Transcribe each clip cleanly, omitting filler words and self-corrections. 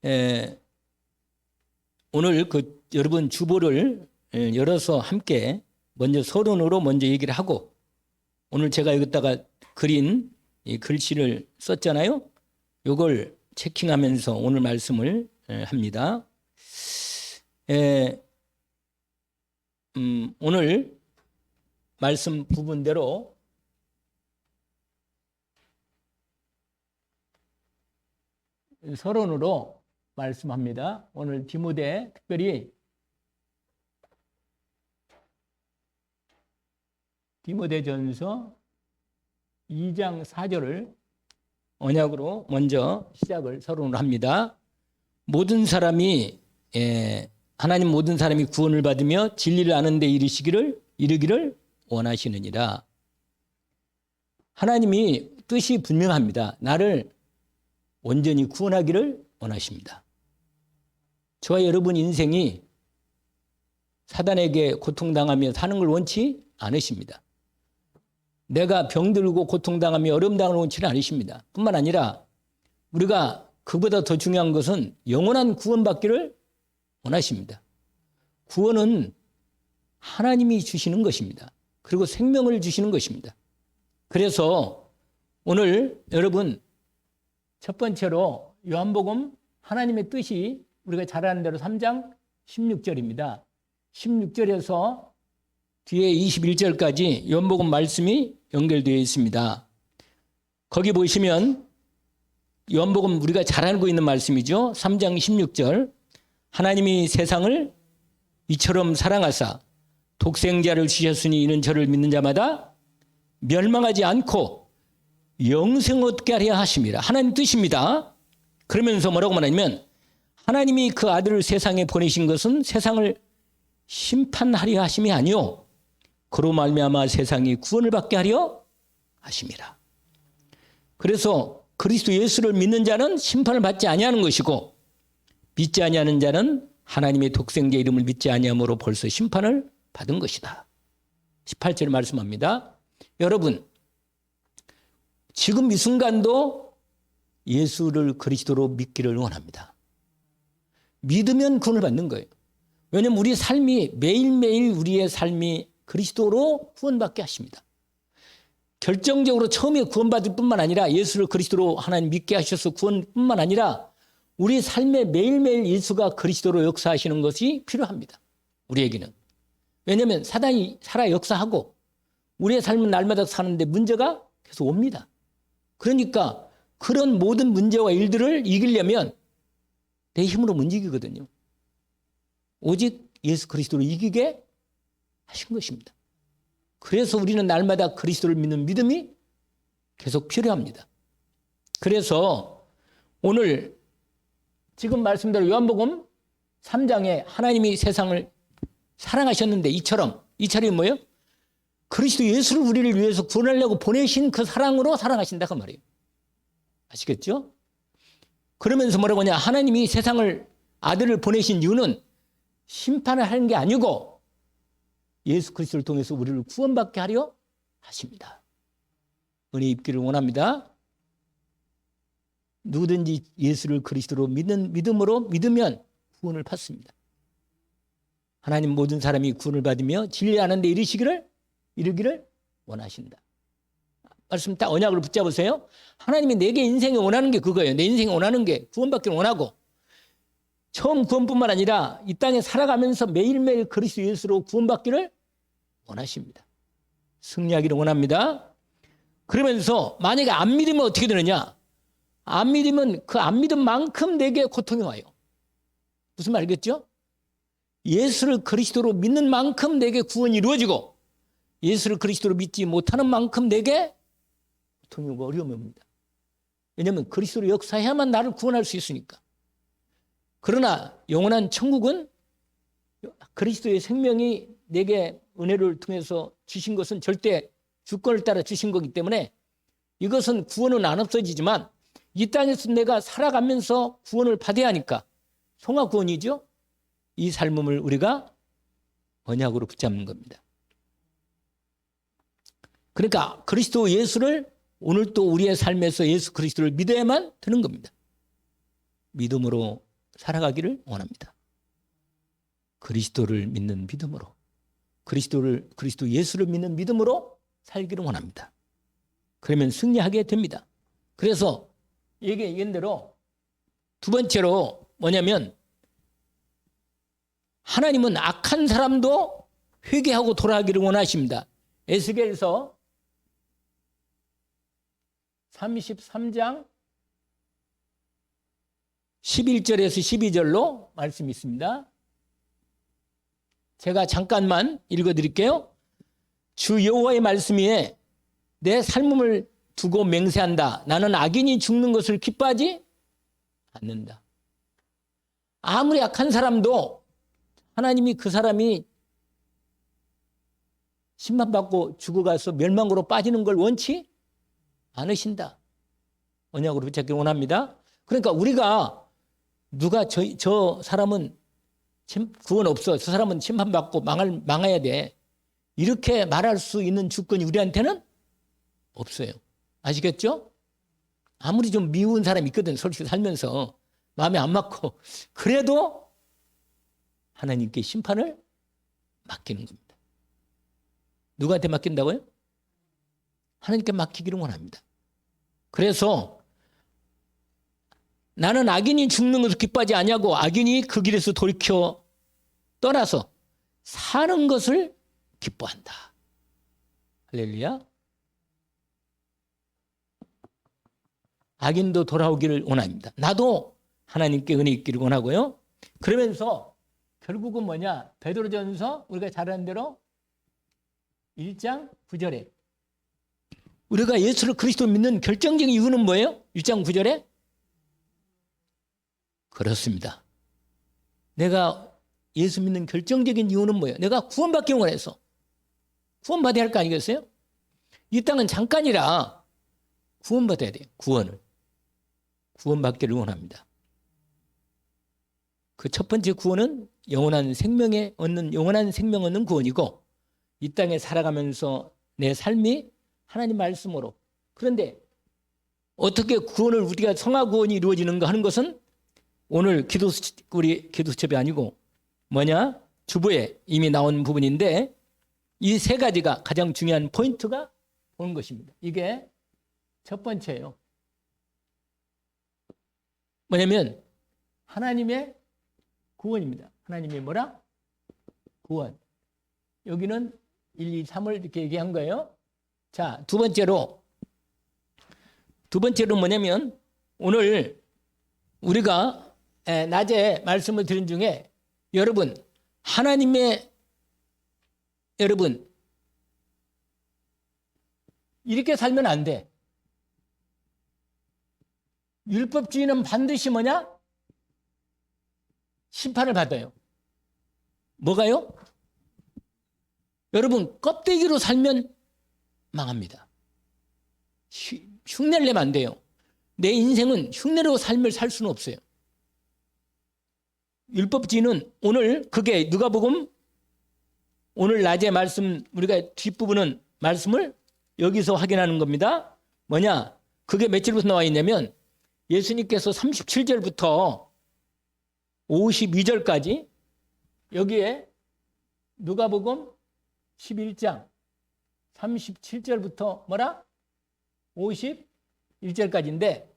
에, 오늘 여러분 주보를 열어서 함께 먼저 서론으로 먼저 얘기를 하고, 오늘 제가 여기다가 그린 이 글씨를 썼잖아요. 요걸 체킹하면서 오늘 말씀을 합니다. 오늘 말씀 부분대로 서론으로 말씀합니다. 오늘 디모데, 특별히 디모데전서 2장 4절을 언약으로 먼저 시작을 서론을 합니다. 모든 사람이 하나님 모든 사람이 구원을 받으며 진리를 아는 데 이르기를 원하시느니라. 하나님이 뜻이 분명합니다. 나를 온전히 구원하기를 원하십니다. 저와 여러분 인생이 사단에게 고통당하며 사는 걸 원치 않으십니다. 내가 병들고 고통당하며 어려움당하는 원치는 않으십니다. 뿐만 아니라 우리가 그보다 더 중요한 것은 영원한 구원받기를 원하십니다. 구원은 하나님이 주시는 것입니다. 그리고 생명을 주시는 것입니다. 그래서 오늘 여러분 첫 번째로 요한복음 하나님의 뜻이 우리가 잘 아는 대로 3장 16절입니다. 16절에서 뒤에 21절까지 요한복음 말씀이 연결되어 있습니다. 거기 보시면 요한복음 우리가 잘 알고 있는 말씀이죠. 3장 16절 하나님이 세상을 이처럼 사랑하사 독생자를 주셨으니 이는 저를 믿는 자마다 멸망하지 않고 영생 얻게 하려 하심이라. 하나님 뜻입니다. 그러면서 뭐라고 말하냐면 하나님이 그 아들을 세상에 보내신 것은 세상을 심판하려 하심이 아니요 그로 말미암아 세상이 구원을 받게 하려 하심이라. 그래서 그리스도 예수를 믿는 자는 심판을 받지 아니하는 것이고 믿지 아니하는 자는 하나님의 독생자 이름을 믿지 아니함으로 벌써 심판을 받은 것이다. 18절에 말씀합니다. 여러분 지금 이 순간도 예수를 그리스도로 믿기를 원합니다. 믿으면 구원을 받는 거예요. 왜냐하면 우리 삶이 매일매일 우리의 삶이 그리스도로 구원받게 하십니다. 결정적으로 처음에 구원받을 뿐만 아니라 예수를 그리스도로 하나님 믿게 하셔서 구원뿐만 아니라 우리 삶에 매일매일 예수가 그리스도로 역사하시는 것이 필요합니다. 우리에게는. 왜냐하면 사단이 살아 역사하고 우리의 삶은 날마다 사는데 문제가 계속 옵니다. 그러니까 그런 모든 문제와 일들을 이기려면 내 힘으로 못 이기거든요. 오직 예수 그리스도로 이기게 하신 것입니다. 그래서 우리는 날마다 그리스도를 믿는 믿음이 계속 필요합니다. 그래서 오늘 지금 말씀대로 요한복음 3장에 하나님이 세상을 사랑하셨는데 이처럼 뭐예요? 그리스도 예수를 우리를 위해서 구원하려고 보내신 그 사랑으로 사랑하신다 그 말이에요. 아시겠죠? 그러면서 뭐라고 하냐? 하나님이 세상을 아들을 보내신 이유는 심판을 하는 게 아니고 예수 그리스도를 통해서 우리를 구원받게 하려 하십니다. 은혜 입기를 원합니다. 누구든지 예수를 그리스도로 믿으면 구원을 받습니다. 하나님 모든 사람이 구원을 받으며 진리 아는 데 이르기를 원하신다. 말씀 딱 언약으로 붙잡으세요. 하나님이 내게 인생에 원하는 게 그거예요. 내 인생에 원하는 게 구원받기를 원하고 처음 구원뿐만 아니라 이 땅에 살아가면서 매일매일 그리스도 예수로 구원받기를 원하십니다. 승리하기를 원합니다. 그러면서 만약에 안 믿으면 어떻게 되느냐? 안 믿으면 그 안 믿은 만큼 내게 고통이 와요. 무슨 말이겠죠? 예수를 그리스도로 믿는 만큼 내게 구원이 이루어지고 예수를 그리스도로 믿지 못하는 만큼 내게 고통이 오고 어려움이 옵니다. 왜냐하면 그리스도로 역사해야만 나를 구원할 수 있으니까. 그러나 영원한 천국은 그리스도의 생명이 내게 은혜를 통해서 주신 것은 절대 주권을 따라 주신 거기 때문에 이것은 구원은 안 없어지지만 이 땅에서 내가 살아가면서 구원을 받아야 하니까 송화구원이죠. 이 삶을 우리가 언약으로 붙잡는 겁니다. 그러니까 그리스도 예수를 오늘 또 우리의 삶에서 예수 그리스도를 믿어야만 되는 겁니다. 믿음으로 살아가기를 원합니다. 그리스도를 믿는 믿음으로, 그리스도 예수를 믿는 믿음으로 살기를 원합니다. 그러면 승리하게 됩니다. 그래서 얘기한 대로 두 번째로 뭐냐면, 하나님은 악한 사람도 회개하고 돌아가기를 원하십니다. 에스겔서 33장 11절에서 12절로 말씀이 있습니다. 제가 잠깐만 읽어드릴게요. 주 여호와의 말씀이에 내 삶을 두고 맹세한다. 나는 악인이 죽는 것을 기뻐하지 않는다. 아무리 악한 사람도 하나님이 그 사람이 심판받고 죽어가서 멸망으로 빠지는 걸 원치 않으신다. 언약으로 붙잡기 원합니다. 그러니까 우리가 누가 저 사람은 구원 없어, 저 사람은 심판받고 망해야 돼, 이렇게 말할 수 있는 주권이 우리한테는 없어요. 아시겠죠? 아무리 좀 미운 사람이 있거든, 솔직히 살면서 마음에 안 맞고, 그래도 하나님께 심판을 맡기는 겁니다. 누구한테 맡긴다고요? 하나님께 맡기기를 원합니다. 그래서 나는 악인이 죽는 것을 기뻐하지 아니하고 악인이 그 길에서 돌이켜 떠나서 사는 것을 기뻐한다. 할렐루야. 악인도 돌아오기를 원합니다. 나도 하나님께 은혜 있기를 원하고요. 그러면서 결국은 뭐냐? 베드로전서 우리가 잘 아는 대로 1장 9절에 우리가 예수를 그리스도 믿는 결정적인 이유는 뭐예요? 1장 9절에 그렇습니다. 내가 예수 믿는 결정적인 이유는 뭐예요? 내가 구원받기 원해서. 구원받아야 할 거 아니겠어요? 이 땅은 잠깐이라 구원받아야 돼요. 구원받기를 원합니다. 그 첫 번째 구원은 영원한 생명 얻는 구원이고, 이 땅에 살아가면서 내 삶이 하나님 말씀으로. 그런데 어떻게 구원을 우리가 성화 구원이 이루어지는가 하는 것은 오늘 우리 기도수첩이 아니고 뭐냐? 주보에 이미 나온 부분인데, 이 세 가지가 가장 중요한 포인트가 오는 것입니다. 이게 첫 번째예요. 뭐냐면 하나님의 구원입니다. 하나님의 뭐라? 구원. 여기는 1, 2, 3을 이렇게 얘기한 거예요. 자, 두 번째로 뭐냐면 오늘 우리가 낮에 말씀을 드린 중에 여러분 이렇게 살면 안 돼. 율법주의는 반드시 뭐냐? 심판을 받아요. 뭐가요? 여러분 껍데기로 살면 망합니다. 흉내를 내면 안 돼요. 내 인생은 흉내로 삶을 살 수는 없어요. 율법주의는 오늘 그게 누가복음 오늘 낮에 말씀, 우리가 뒷부분은 말씀을 여기서 확인하는 겁니다. 뭐냐? 그게 며칠부터 나와 있냐면 예수님께서 37절부터 52절까지 여기에 누가복음 11장 37절부터 뭐라? 51절까지인데,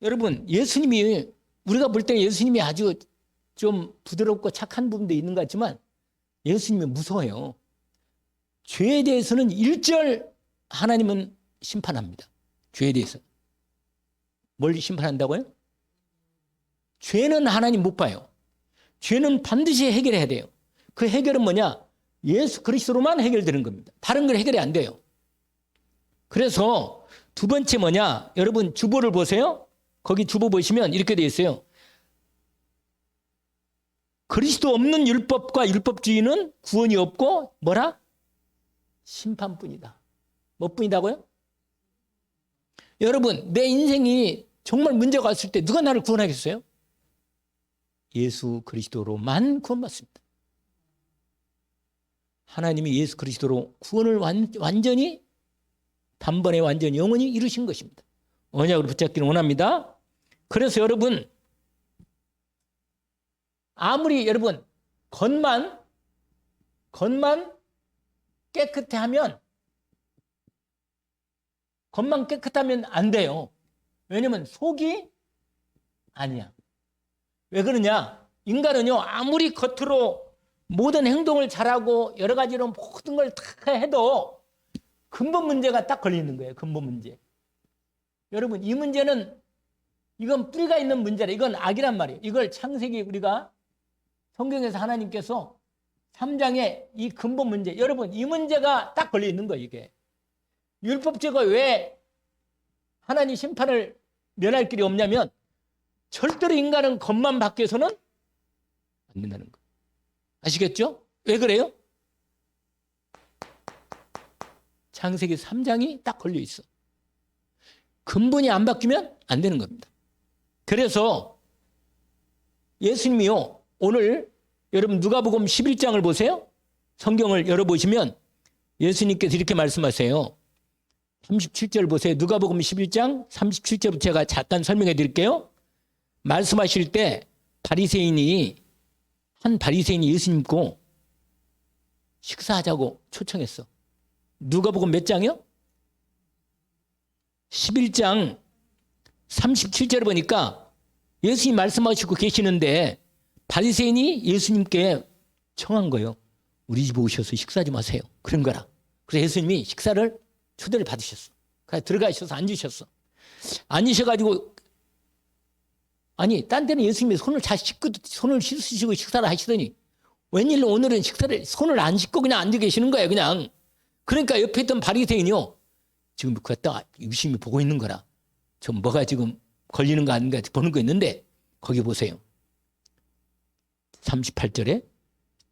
여러분 예수님이, 우리가 볼 때 예수님이 아주 좀 부드럽고 착한 부분도 있는 것 같지만 예수님이 무서워요. 죄에 대해서는 1절 하나님은 심판합니다. 죄에 대해서. 뭘 심판한다고요? 죄는 하나님 못 봐요. 죄는 반드시 해결해야 돼요. 그 해결은 뭐냐? 예수 그리스도로만 해결되는 겁니다. 다른 걸 해결이 안 돼요. 그래서 두 번째 뭐냐? 여러분 주보를 보세요. 거기 주보 보시면 이렇게 되어 있어요. 그리스도 없는 율법과 율법주의는 구원이 없고 뭐라? 심판뿐이다. 뭐뿐이다고요? 여러분 내 인생이 정말 문제가 왔을 때 누가 나를 구원하겠어요? 예수 그리스도로만 구원받습니다. 하나님이 예수 그리스도로 구원을 완전히 단번에 완전히 영원히 이루신 것입니다. 언약으로 붙잡기를 원합니다. 그래서 여러분 아무리 여러분 겉만 깨끗하면 안 돼요. 왜냐면 속이 아니야. 왜 그러냐? 인간은요, 아무리 겉으로 모든 행동을 잘하고 여러 가지로 모든 걸 다 해도 근본 문제가 딱 걸리는 거예요. 근본 문제. 여러분, 이 문제는 이건 뿌리가 있는 문제라. 이건 악이란 말이에요. 이걸 창세기 우리가 성경에서 하나님께서 3장에 이 근본 문제, 여러분 이 문제가 딱 걸려 있는 거예요. 이게 율법제가 왜 하나님 심판을 면할 길이 없냐면 절대로 인간은 겉만 바뀌어서는 안 된다는 거예요. 아시겠죠? 왜 그래요? 창세기 3장이 딱 걸려 있어. 근본이 안 바뀌면 안 되는 겁니다. 그래서 예수님이요, 오늘 여러분 누가복음 11장을 보세요. 성경을 열어보시면 예수님께서 이렇게 말씀하세요. 37절 보세요. 누가복음 11장 37절부터 제가 잠깐 설명해 드릴게요. 말씀하실 때 한 바리새인이 예수님께 식사하자고 초청했어. 누가복음 몇 장이요? 11장 37절에 보니까 예수님 말씀하시고 계시는데 바리새인이 예수님께 청한 거예요. 우리 집에 오셔서 식사 좀 하세요. 그런 거라. 그래서 예수님이 식사를 초대를 받으셨어. 그래서 들어가셔서 앉으셨어. 앉으셔가지고 아니 딴 데는 예수님이 손을 씻으시고 식사를 하시더니 웬일로 오늘은 식사를 손을 안 씻고 그냥 앉아 계시는 거예요. 그냥. 그러니까 옆에 있던 바리새인이요. 지금 그랬다 유심히 보고 있는 거라. 좀 뭐가 지금 걸리는 거 아닌가 보는 거 있는데 거기 보세요. 38절에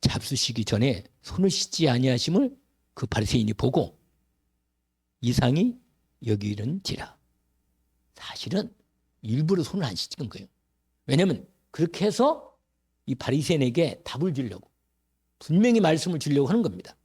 잡수시기 전에 손을 씻지 아니하심을 그 바리새인이 보고 이상히 여기는지라. 사실은 일부러 손을 안 씻은 거예요. 왜냐하면 그렇게 해서 이 바리새인에게 답을 주려고 분명히 말씀을 주려고 하는 겁니다.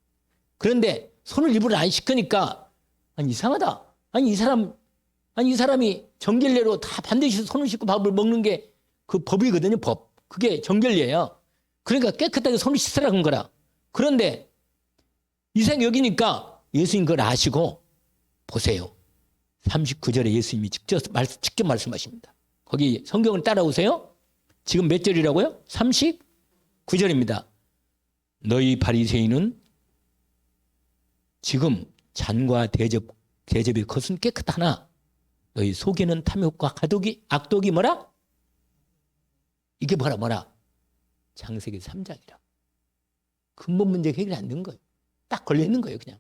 그런데 손을 일부러 안 씻으니까 아니 이상하다. 아니 이 사람이 정결례로 다 반드시 손을 씻고 밥을 먹는 게 그 법이거든요. 법. 그게 정결례예요. 그러니까 깨끗하게 손을 씻으라는 거라. 그런데 이상히 여기니까 예수님 그걸 아시고 보세요. 39절에 예수님이 직접 말씀하십니다. 거기 성경을 따라오세요. 지금 몇 절이라고요? 39절입니다. 너희 바리새인은 지금 잔과 대접의 것은 깨끗하나 너희 속에는 탐욕과 악독이 뭐라? 이게 뭐라? 창세기 3장이라. 근본 문제가 해결이 안 된 거예요. 딱 걸려 있는 거예요. 그냥.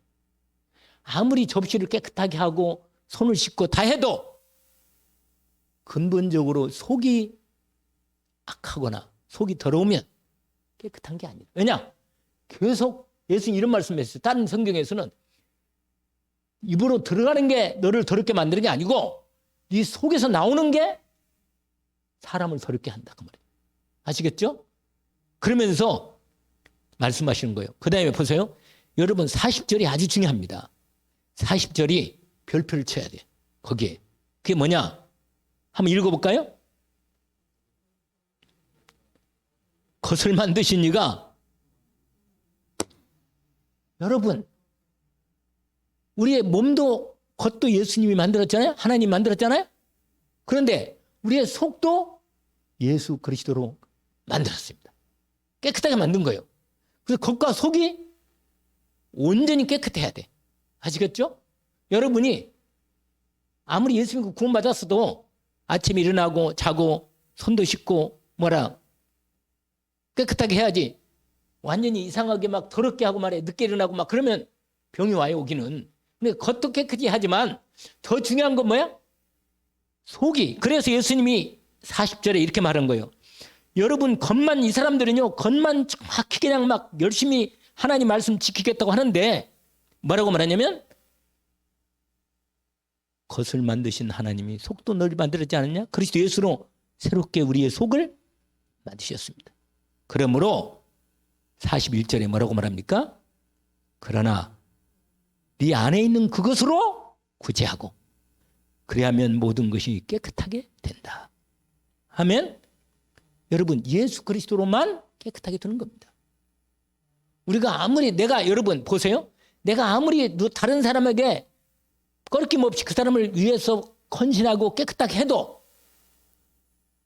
아무리 접시를 깨끗하게 하고 손을 씻고 다 해도 근본적으로 속이 악하거나 속이 더러우면 깨끗한 게 아니에요. 왜냐? 계속 예수님 이런 말씀했어요. 다른 성경에서는 입으로 들어가는 게 너를 더럽게 만드는 게 아니고 네 속에서 나오는 게 사람을 더럽게 한다. 그 말이에요. 아시겠죠? 그러면서 말씀하시는 거예요. 그 다음에 보세요. 여러분 40절이 아주 중요합니다. 40절이 별표를 쳐야 돼. 거기에. 그게 뭐냐? 한번 읽어볼까요? 겉을 만드신 이가 여러분 우리의 몸도 겉도 예수님이 만들었잖아요. 하나님이 만들었잖아요. 그런데 우리의 속도 예수 그리스도로 만들었습니다. 깨끗하게 만든 거예요. 그래서 겉과 속이 온전히 깨끗해야 돼. 아시겠죠? 여러분이 아무리 예수님 구원받았어도 아침에 일어나고 자고 손도 씻고 깨끗하게 해야지. 완전히 이상하게 막 더럽게 하고 늦게 일어나고 그러면 병이 와요, 오기는. 근데 겉도 깨끗이 하지만 더 중요한 건 뭐야? 속이. 그래서 예수님이 40절에 이렇게 말한 거예요. 여러분 이 사람들은요 겉만 정확히 그냥 열심히 하나님 말씀 지키겠다고 하는데 뭐라고 말하냐면 겉을 만드신 하나님이 속도 널리 만들었지 않았냐? 그리스도 예수로 새롭게 우리의 속을 만드셨습니다. 그러므로 41절에 뭐라고 말합니까? 그러나 네 안에 있는 그것으로 구제하고 그래야면 모든 것이 깨끗하게 된다. 아멘. 여러분 예수 그리스도로만 깨끗하게 되는 겁니다. 우리가 아무리 여러분 보세요. 내가 아무리 다른 사람에게 꺼리낌 없이 그 사람을 위해서 헌신하고 깨끗하게 해도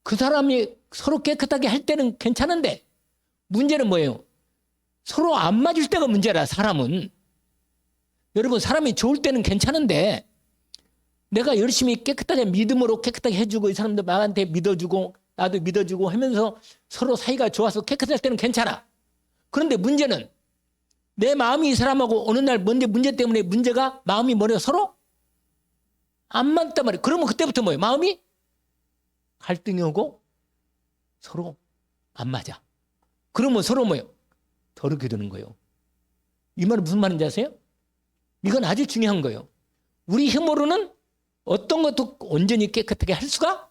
그 사람이 서로 깨끗하게 할 때는 괜찮은데 문제는 뭐예요? 서로 안 맞을 때가 문제라 사람은. 여러분 사람이 좋을 때는 괜찮은데 내가 열심히 깨끗하게 믿음으로 깨끗하게 해주고 이 사람도 나한테 믿어주고 나도 믿어주고 하면서 서로 사이가 좋아서 깨끗할 때는 괜찮아. 그런데 문제는 내 마음이 이 사람하고 어느 날 문제 때문에 문제가 마음이 뭐래요? 서로 안 맞단 말이에요. 그러면 그때부터 뭐예요? 마음이 갈등이 오고 서로 안 맞아. 그러면 서로 뭐예요? 더럽게 되는 거예요. 이 말은 무슨 말인지 아세요? 이건 아주 중요한 거예요. 우리 힘으로는 어떤 것도 온전히 깨끗하게 할 수가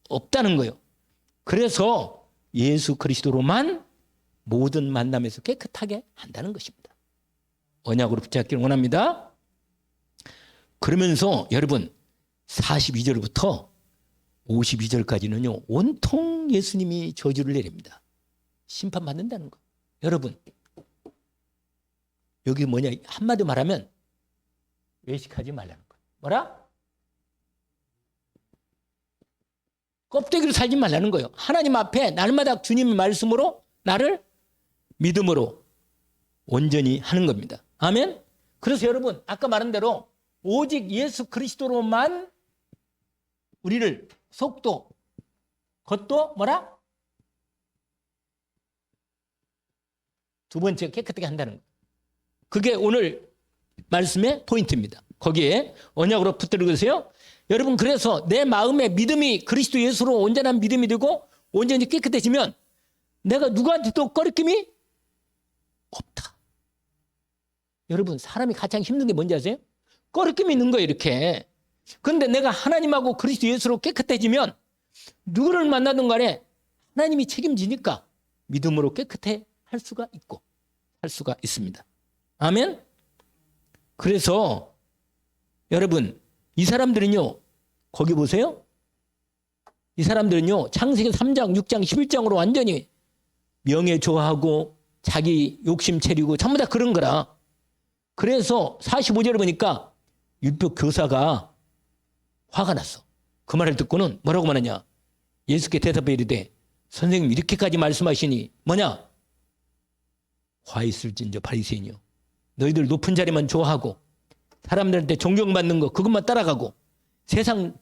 없다는 거예요. 그래서 예수 그리스도로만 모든 만남에서 깨끗하게 한다는 것입니다. 언약으로 붙잡기를 원합니다. 그러면서 여러분 42절부터 52절까지는요. 온통 예수님이 저주를 내립니다. 심판받는다는 거. 여러분 여기 뭐냐 한마디 말하면 외식하지 말라는 거. 뭐라? 껍데기로 살지 말라는 거예요. 하나님 앞에 날마다 주님의 말씀으로 나를 믿음으로 온전히 하는 겁니다. 아멘. 그래서 여러분 아까 말한 대로 오직 예수 그리스도로만 우리를 속도 겉도 뭐라? 두 번째 깨끗하게 한다는 거. 그게 오늘 말씀의 포인트입니다. 거기에 언약으로 붙들고 계세요. 여러분 그래서 내 마음의 믿음이 그리스도 예수로 온전한 믿음이 되고 온전히 깨끗해지면 내가 누구한테도 꺼리낌이 없다. 여러분 사람이 가장 힘든 게 뭔지 아세요? 꺼리낌이 있는 거예요 이렇게. 그런데 내가 하나님하고 그리스도 예수로 깨끗해지면 누구를 만나든 간에 하나님이 책임지니까 믿음으로 깨끗해 할 수가 있고 할 수가 있습니다. 아멘. 그래서 여러분 이 사람들은요 거기 보세요. 이 사람들은요 창세기 3장 6장 11장으로 완전히 명예 좋아하고 자기 욕심 차리고 전부 다 그런 거라. 그래서 45절에 보니까 율법 교사가 화가 났어. 그 말을 듣고는 뭐라고 말하냐. 예수께 대답해 이르되 선생님 이렇게까지 말씀하시니 뭐냐. 화 있을진저 바리새인이요. 너희들 높은 자리만 좋아하고 사람들한테 존경받는 거 그것만 따라가고 세상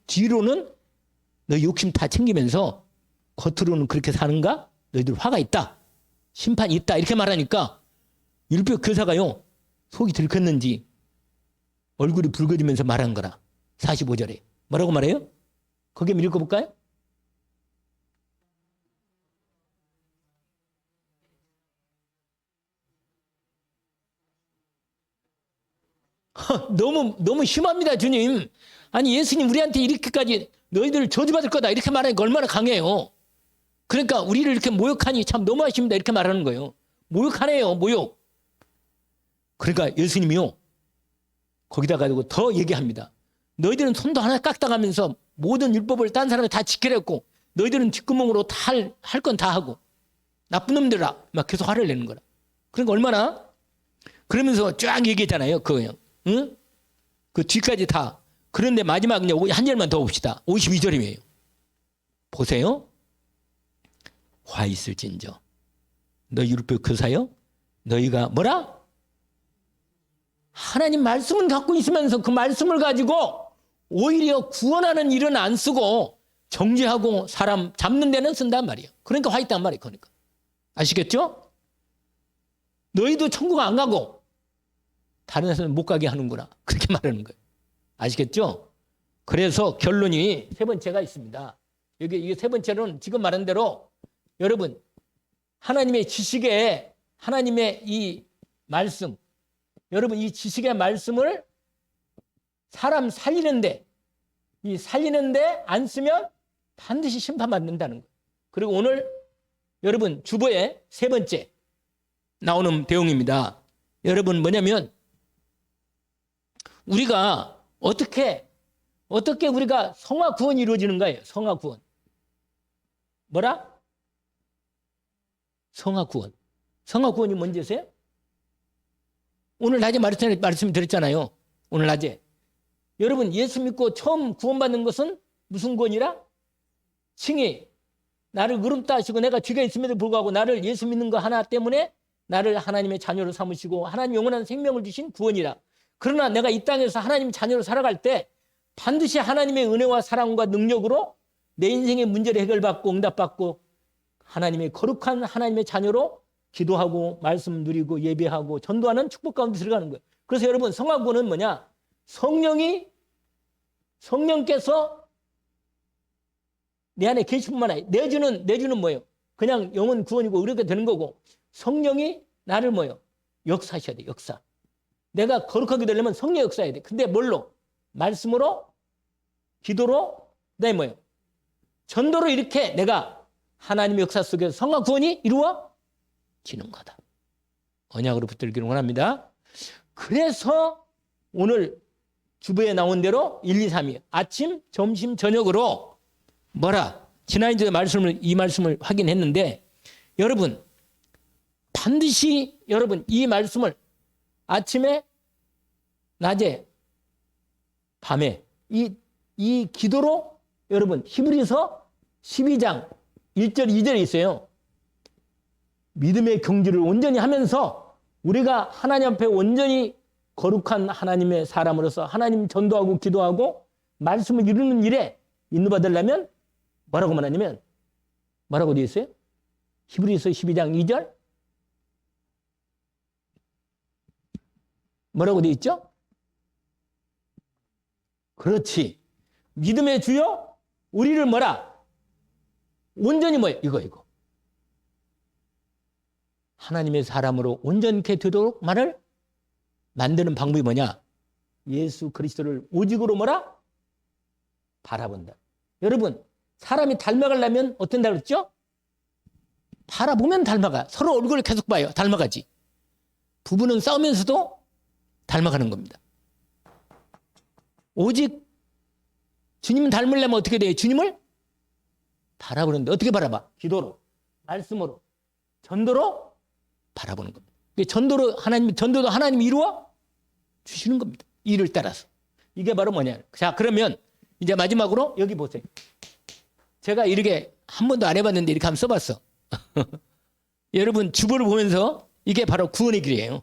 뒤로는 너 욕심 다 챙기면서 겉으로는 그렇게 사는가? 너희들 화가 있다. 심판이 있다. 이렇게 말하니까 율법 교사가요. 속이 들켰는지 얼굴이 붉어지면서 말한 거라. 45절에. 뭐라고 말해요? 거기 한번 읽어볼까요? 너무 심합니다, 주님. 아니, 예수님 우리한테 이렇게까지 너희들 저주받을 거다. 이렇게 말하니까 얼마나 강해요. 그러니까 우리를 이렇게 모욕하니 참 너무하십니다. 이렇게 말하는 거예요. 모욕하네요, 모욕. 그러니까 예수님이요. 거기다 가지고 더 얘기합니다. 너희들은 손도 하나 깎다가면서 모든 율법을 딴 사람이 다 지키려고 너희들은 뒷구멍으로 다 할 건 다 하고 나쁜 놈들아 막 계속 화를 내는 거라. 그러니까 얼마나 그러면서 쫙 얘기했잖아요. 그거요. 응? 그 뒤까지 다. 그런데 마지막에 한 절만 더 봅시다. 52절이에요. 보세요. 화 있을진저 너희 율법 교사요? 너희가 뭐라? 하나님 말씀은 갖고 있으면서 그 말씀을 가지고 오히려 구원하는 일은 안 쓰고 정죄하고 사람 잡는 데는 쓴단 말이에요. 그러니까 화 있단 말이에요. 그러니까. 아시겠죠? 너희도 천국 안 가고 다른 데서는 못 가게 하는구나. 그렇게 말하는 거예요. 아시겠죠? 그래서 결론이 세 번째가 있습니다. 이게 세 번째로는 지금 말한 대로 여러분 하나님의 지식에 하나님의 이 말씀 여러분 이 지식의 말씀을 사람 살리는데 이 살리는데 안 쓰면 반드시 심판받는다는 거예요. 그리고 오늘 여러분 주보에 세 번째 나오는 내용입니다. 여러분 뭐냐면 우리가 어떻게 우리가 성화 구원이 이루어지는 거예요. 성화 구원. 뭐라? 성화 구원. 성화 구원이 뭔지 아세요? 오늘 낮에 말씀 드렸잖아요. 오늘 낮에. 여러분 예수 믿고 처음 구원받는 것은 무슨 구원이라? 칭의. 나를 의롭다 하시고 내가 죄가 있음에도 불구하고 나를 예수 믿는 거 하나 때문에 나를 하나님의 자녀로 삼으시고 하나님 영원한 생명을 주신 구원이라. 그러나 내가 이 땅에서 하나님 자녀로 살아갈 때 반드시 하나님의 은혜와 사랑과 능력으로 내 인생의 문제를 해결받고 응답받고 하나님의 거룩한 하나님의 자녀로 기도하고 말씀 누리고 예배하고 전도하는 축복 가운데 들어가는 거예요. 그래서 여러분 성화구원은 뭐냐? 성령께서 내 안에 계시뿐만 아니라 내주는 뭐예요? 그냥 영혼 구원이고 이렇게 되는 거고 성령이 나를 뭐예요? 역사하셔야 돼. 역사. 내가 거룩하게 되려면 성령 역사해야 돼. 근데 뭘로? 말씀으로, 기도로, 그다음에 뭐예요? 전도로 이렇게 내가 하나님의 역사 속에서 성화 구원이 이루어지는 거다. 언약으로 붙들기를 원합니다. 그래서 오늘 주부에 나온 대로 1, 2, 3이 아침, 점심, 저녁으로 뭐라? 지난주에 이 말씀을 확인했는데 여러분 반드시 여러분 이 말씀을 아침에, 낮에, 밤에 이 기도로 여러분 히브리서 12장 1절 2절에 있어요. 믿음의 경주를 온전히 하면서 우리가 하나님 앞에 온전히 거룩한 하나님의 사람으로서 하나님 전도하고 기도하고 말씀을 이루는 일에 인도받으려면 뭐라고 말하냐면 뭐라고 되어 있어요? 히브리서 12장 2절 뭐라고 되어 있죠? 그렇지. 믿음의 주여 우리를 뭐라? 온전히 뭐예요? 이거. 하나님의 사람으로 온전케 되도록 말을 만드는 방법이 뭐냐? 예수 그리스도를 오직으로 뭐라? 바라본다. 여러분 사람이 닮아가려면 어떤다 그랬죠? 바라보면 닮아가. 서로 얼굴을 계속 봐요. 닮아가지. 부부는 싸우면서도 닮아가는 겁니다. 오직 주님 닮으려면 어떻게 돼요? 주님을 바라보는데 어떻게 바라봐? 기도로, 말씀으로, 전도로 바라보는 겁니다. 전도도 하나님이 이루어 주시는 겁니다. 일을 따라서. 이게 바로 뭐냐? 자, 그러면 이제 마지막으로 여기 보세요. 제가 이렇게 한 번도 안 해봤는데 이렇게 한번 써봤어. 여러분 주보를 보면서 이게 바로 구원의 길이에요.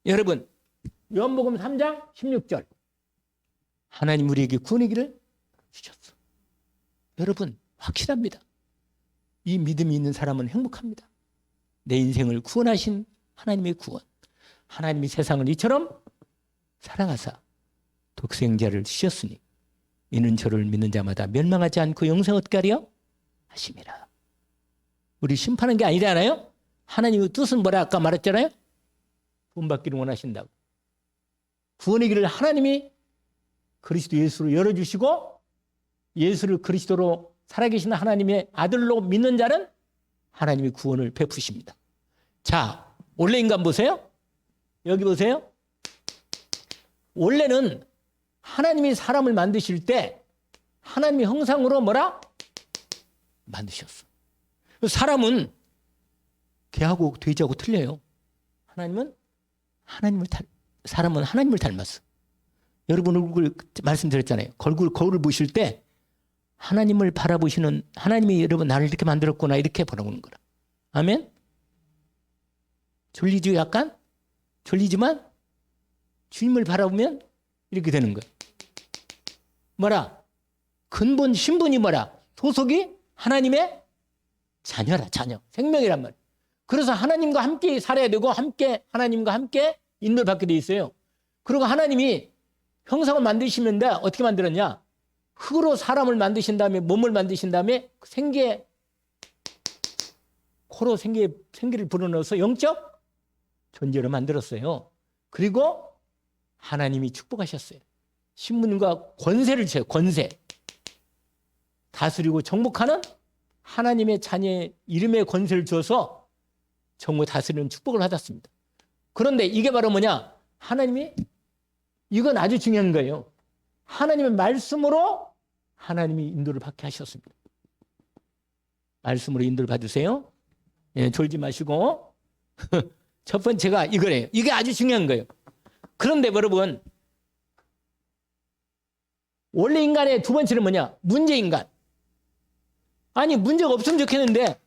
여러분 요한복음 3장 16절 하나님 우리에게 구원의 길을 주셨어. 여러분 확실합니다. 이 믿음이 있는 사람은 행복합니다. 내 인생을 구원하신 하나님의 구원. 하나님이 세상을 이처럼 사랑하사 독생자를 주셨으니 이는 저를 믿는 자마다 멸망하지 않고 영생 얻게 하려 하심이라. 우리 심판한 게 아니잖아요. 하나님의 뜻은 뭐라 아까 말했잖아요. 구원받기를 원하신다고. 구원의 길을 하나님이 그리스도 예수로 열어주시고 예수를 그리스도로 살아계신 하나님의 아들로 믿는 자는 하나님이 구원을 베푸십니다. 자, 원래 인간 보세요. 여기 보세요. 원래는 하나님이 사람을 만드실 때 하나님의 형상으로 뭐라? 만드셨어. 사람은 개하고 돼지하고 틀려요. 사람은 하나님을 닮았어. 여러분 얼굴 말씀드렸잖아요. 거울을 보실 때 하나님을 바라보시는 하나님이 여러분 나를 이렇게 만들었구나 이렇게 바라보는 거라. 아멘? 졸리죠 약간? 졸리지만 주님을 바라보면 이렇게 되는 거예요. 뭐라? 근본 신분이 뭐라? 소속이 하나님의 자녀라. 자녀. 생명이란 말이에요. 그래서 하나님과 함께 살아야 되고 하나님과 함께 인도를 받게 돼 있어요. 그리고 하나님이 형상을 만드시는데 어떻게 만들었냐? 흙으로 사람을 만드신 다음에 몸을 만드신 다음에 코로 생기를 불어넣어서 영적 존재로 만들었어요. 그리고 하나님이 축복하셨어요. 신분과 권세를 주세요. 권세. 다스리고 정복하는 하나님의 자녀의 이름의 권세를 주어서 정부 다스리는 축복을 받았습니다. 그런데 이게 바로 뭐냐? 이건 아주 중요한 거예요. 하나님의 말씀으로 하나님이 인도를 받게 하셨습니다. 말씀으로 인도를 받으세요. 예, 졸지 마시고. 첫 번째가 이거래요. 이게 아주 중요한 거예요. 그런데 여러분, 원래 인간의 두 번째는 뭐냐? 문제인간. 아니, 문제가 없으면 좋겠는데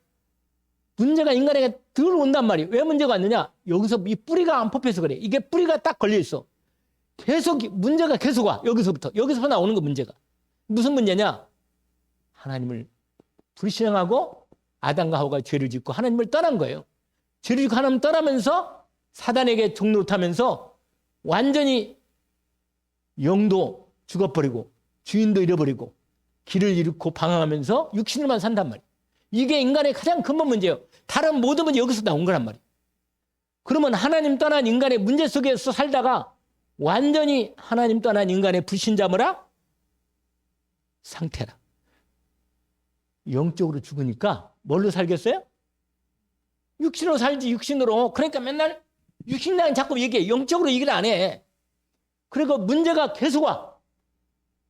문제가 인간에게 늘 온단 말이에요. 왜 문제가 왔느냐? 여기서 이 뿌리가 안 뽑혀서 그래. 이게 뿌리가 딱 걸려 있어. 계속 문제가 계속 와. 여기서부터 나오는 거 문제가. 무슨 문제냐? 하나님을 불신앙하고 아담과 하와가 죄를 짓고 하나님을 떠난 거예요. 죄를 짓고 하나님을 떠나면서 사단에게 종노릇하면서 완전히 영도 죽어버리고 주인도 잃어버리고 길을 잃고 방황하면서 육신으로만 산단 말이에요. 이게 인간의 가장 근본 문제예요. 다른 모든 문제 여기서 나온 거란 말이에요. 그러면 하나님 떠난 인간의 문제 속에서 살다가 완전히 하나님 떠난 인간의 불신자 뭐라? 상태라. 영적으로 죽으니까 뭘로 살겠어요? 육신으로 살지, 육신으로. 그러니까 맨날 육신이랑 자꾸 얘기해. 영적으로 얘기를 안 해. 그리고 문제가 계속 와.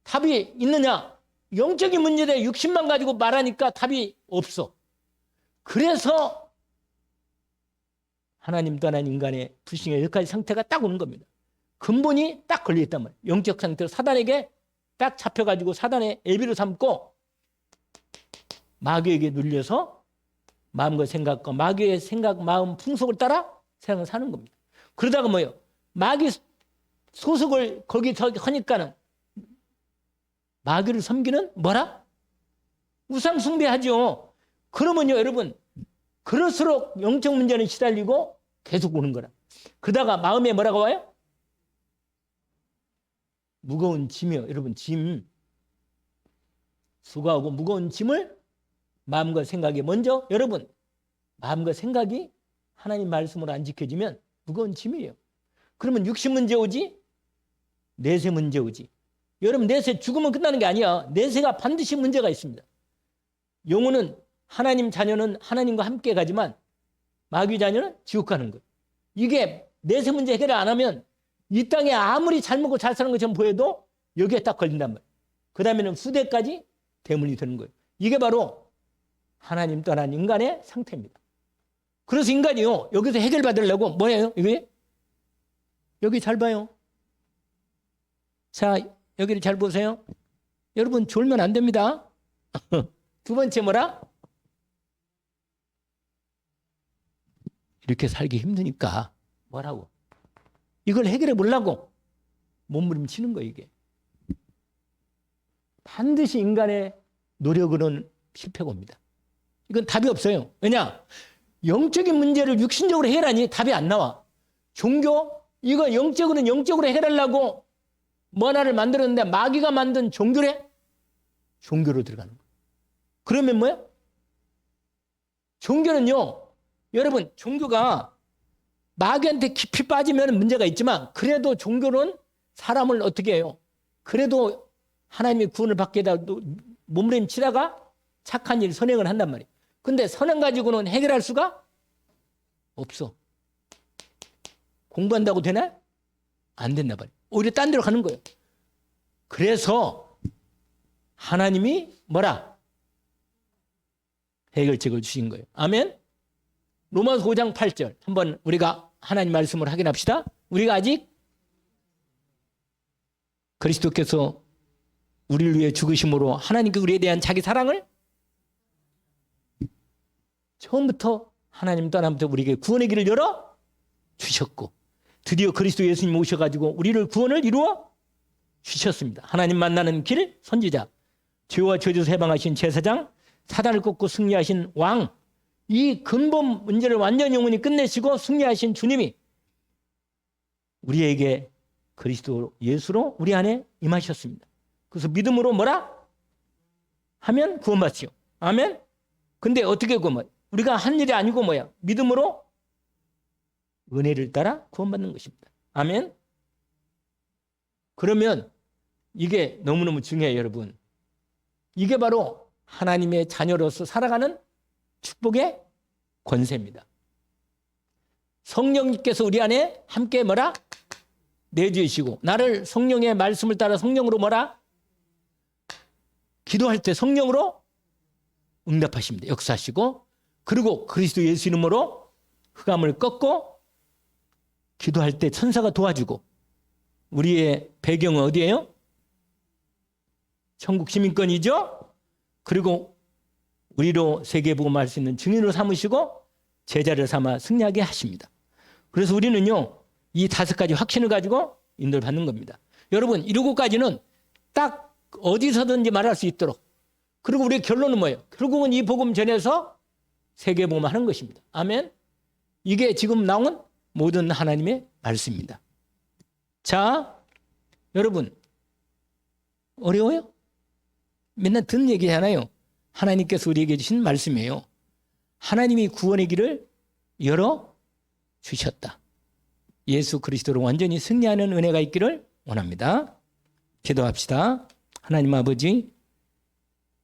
답이 있느냐? 영적인 문제에 육신만 가지고 말하니까 답이 없어. 그래서 하나님 떠난 인간의 불신의 여기까지 상태가 딱 오는 겁니다. 근본이 딱 걸려있단 말이에요. 영적 상태로 사단에게 딱 잡혀가지고 사단의 애비로 삼고 마귀에게 눌려서 마음과 생각과 마귀의 생각, 마음, 풍속을 따라 세상을 사는 겁니다. 그러다가 뭐예요? 마귀 소속을 거기서 하니까는 마귀를 섬기는 뭐라? 우상 숭배하죠. 그러면요, 여러분, 그럴수록 영적 문제는 시달리고 계속 오는 거라. 그러다가 마음에 뭐라고 와요? 무거운 짐이요. 여러분, 짐. 수고하고 무거운 짐을 마음과 생각에 먼저, 여러분, 마음과 생각이 하나님 말씀으로 안 지켜지면 무거운 짐이에요. 그러면 육신 문제 오지? 내세 문제 오지. 여러분, 내세 죽으면 끝나는 게 아니야. 내세가 반드시 문제가 있습니다. 영혼은 하나님 자녀는 하나님과 함께 가지만 마귀 자녀는 지옥 가는 거예요. 이게 내세 문제 해결 안 하면 이 땅에 아무리 잘 먹고 잘 사는 것처럼 보여도 여기에 딱 걸린단 말이에요. 그 다음에는 후대까지 대문이 되는 거예요. 이게 바로 하나님 떠난 인간의 상태입니다. 그래서 인간이요, 여기서 해결받으려고 뭐예요? 이게? 여기 잘 봐요. 자, 여기를 잘 보세요. 여러분, 졸면 안 됩니다. 두 번째 뭐라? 이렇게 살기 힘드니까 뭐라고? 이걸 해결해 보려고 몸부림치는 거예요, 이게. 반드시 인간의 노력으로는 실패가 옵니다. 이건 답이 없어요. 왜냐? 영적인 문제를 육신적으로 해결하니 답이 안 나와. 종교? 이거 영적으로는 영적으로 해결하려고 뭐 하나를 만들었는데 마귀가 만든 종교래? 종교로 들어가는 거예요. 그러면 뭐야? 종교는요, 여러분, 종교가 마귀한테 깊이 빠지면 문제가 있지만 그래도 종교는 사람을 어떻게 해요? 그래도 하나님의 구원을 받게 해도 몸부림치다가 착한 일, 선행을 한단 말이에요. 근데 선행 가지고는 해결할 수가 없어. 공부한다고 되나? 안 된다 말이에요. 오히려 딴 데로 가는 거예요. 그래서 하나님이 뭐라? 해결책을 주신 거예요. 아멘? 로마서 5장 8절 한번 우리가 하나님 말씀을 확인합시다. 우리가 아직 그리스도께서 우리를 위해 죽으심으로 하나님께 우리에 대한 자기 사랑을 처음부터 하나님 떠남부터 우리에게 구원의 길을 열어 주셨고 드디어 그리스도 예수님 오셔가지고 우리를 구원을 이루어 주셨습니다. 하나님 만나는 길 선지자, 죄와 저주에서 해방하신 제사장, 사단을 꺾고 승리하신 왕, 이 근본 문제를 완전히 영원히 끝내시고 승리하신 주님이 우리에게 그리스도 예수로 우리 안에 임하셨습니다. 그래서 믿음으로 뭐라? 하면 구원받지요. 아멘? 근데 어떻게 구원? 우리가 한 일이 아니고 뭐야? 믿음으로 은혜를 따라 구원받는 것입니다. 아멘? 그러면 이게 너무너무 중요해요, 여러분. 이게 바로 하나님의 자녀로서 살아가는 축복의 권세입니다. 성령님께서 우리 안에 함께 뭐라? 내주시고 나를 성령의 말씀을 따라 성령으로 뭐라? 기도할 때 성령으로 응답하십니다. 역사하시고 그리고 그리스도 예수 이름으로 흑암을 꺾고 기도할 때 천사가 도와주고 우리의 배경은 어디예요? 천국 시민권이죠. 그리고 우리로 세계복음할 수 있는 증인으로 삼으시고 제자를 삼아 승리하게 하십니다. 그래서 우리는요 이 5가지 확신을 가지고 인도를 받는 겁니다. 여러분 이 7가지는 딱 어디서든지 말할 수 있도록 그리고 우리의 결론은 뭐예요? 결국은 이 복음 전해서 세계복음 하는 것입니다. 아멘. 이게 지금 나온 모든 하나님의 말씀입니다. 자 여러분 어려워요? 맨날 듣는 얘기잖아요. 하나님께서 우리에게 주신 말씀이에요. 하나님이 구원의 길을 열어주셨다. 예수 그리스도로 완전히 승리하는 은혜가 있기를 원합니다. 기도합시다. 하나님 아버지,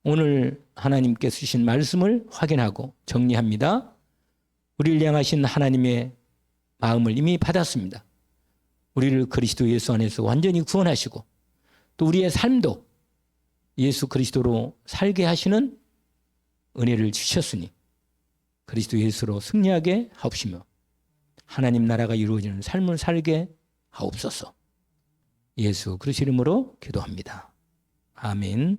오늘 하나님께서 주신 말씀을 확인하고 정리합니다. 우리를 향하신 하나님의 마음을 이미 받았습니다. 우리를 그리스도 예수 안에서 완전히 구원하시고 또 우리의 삶도 예수 그리스도로 살게 하시는 은혜를 주셨으니 그리스도 예수로 승리하게 하옵시며 하나님 나라가 이루어지는 삶을 살게 하옵소서. 예수 그리스도 이름으로 기도합니다. 아멘.